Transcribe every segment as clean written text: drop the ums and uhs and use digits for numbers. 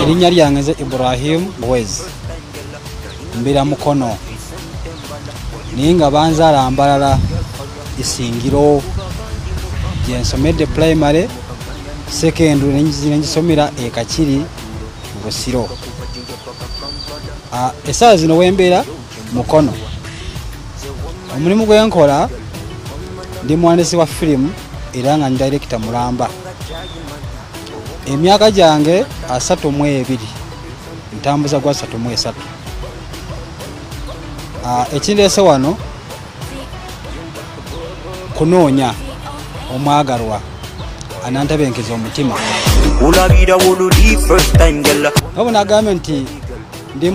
Erinnya lyange nze Ibrahim Bwezi mbira Mukono naye nga banzaala Mbalala Isingiro gye nsomedde primary secondary nengisomera e Kakiri Busiro. Essaawa zino wembeera Mukono. Omulimu gwe nkola ndi muwandiisi wa firimu era nga ndi director Mulamba. Emyaka gyange 32 ntambuza gwa 33. Ekindeese wano kunoonya omwagalwa anantabenkeza omutima. Ulabira wululi first time gala. Wabona agambye nti ndi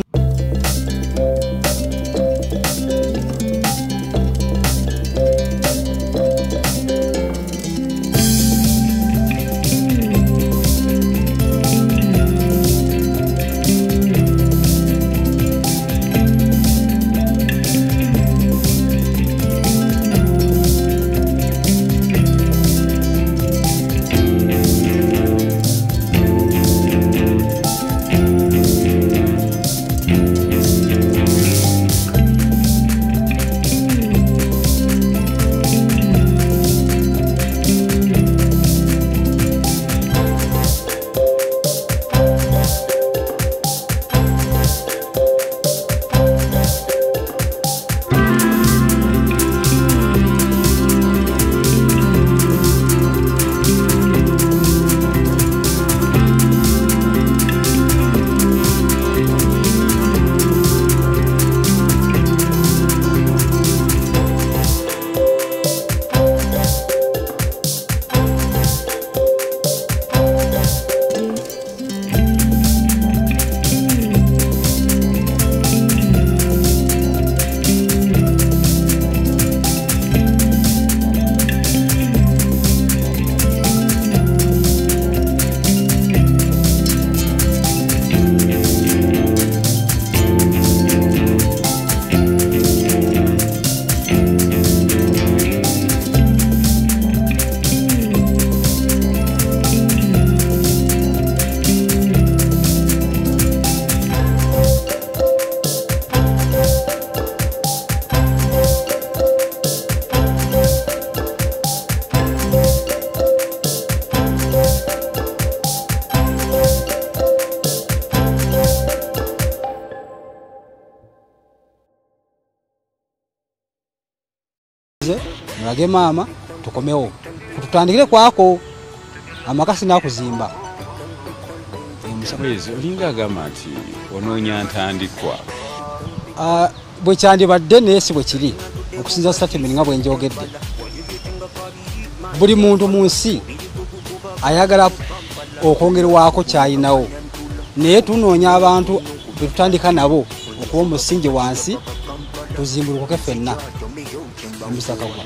mulage maama tukomewo tutandikire kwako amakasi nakuzimba. Mwezi olinga agamba nti onoonya ntandikwa. Bwe kyandibadde naye si bwe kiri okusinza statement nga bwe njogedde. Buli muntu mu nsi ayagala okwongerwako kyayinawo naye tunoonya abantu be tutandika nabo okuba omusingi wansi tuzimbulukuke ffenna. Omusaka gwa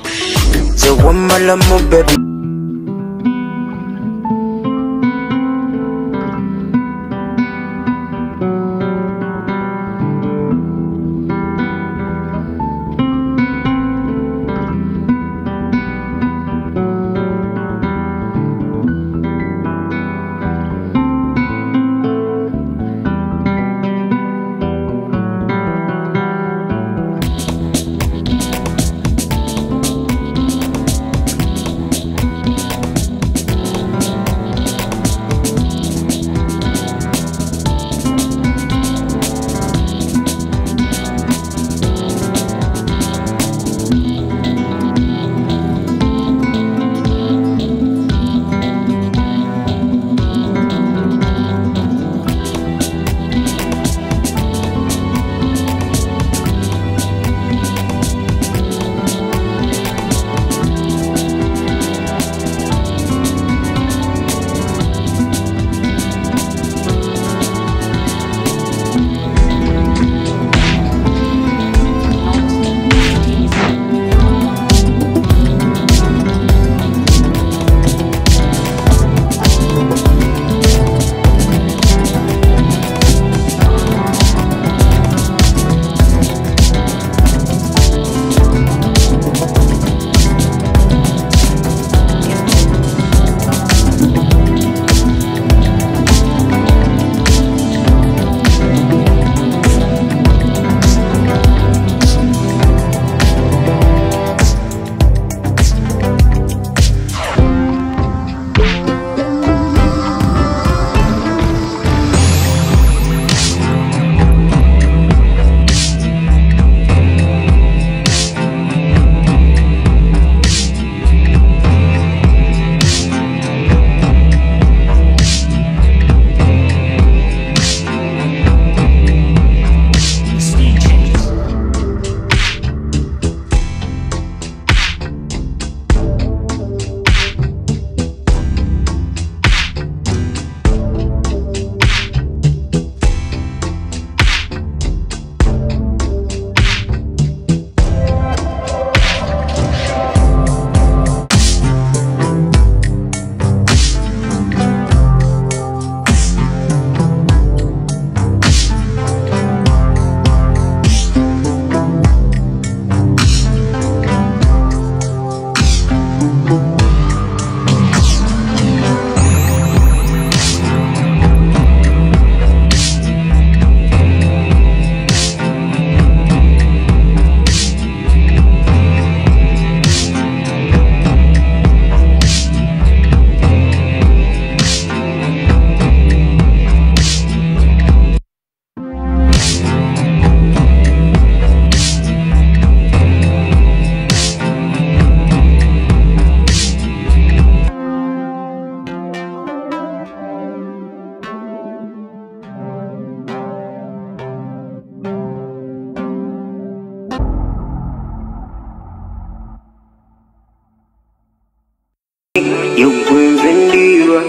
yukwemvendira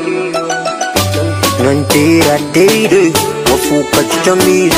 nantera deire wafuka chitamiza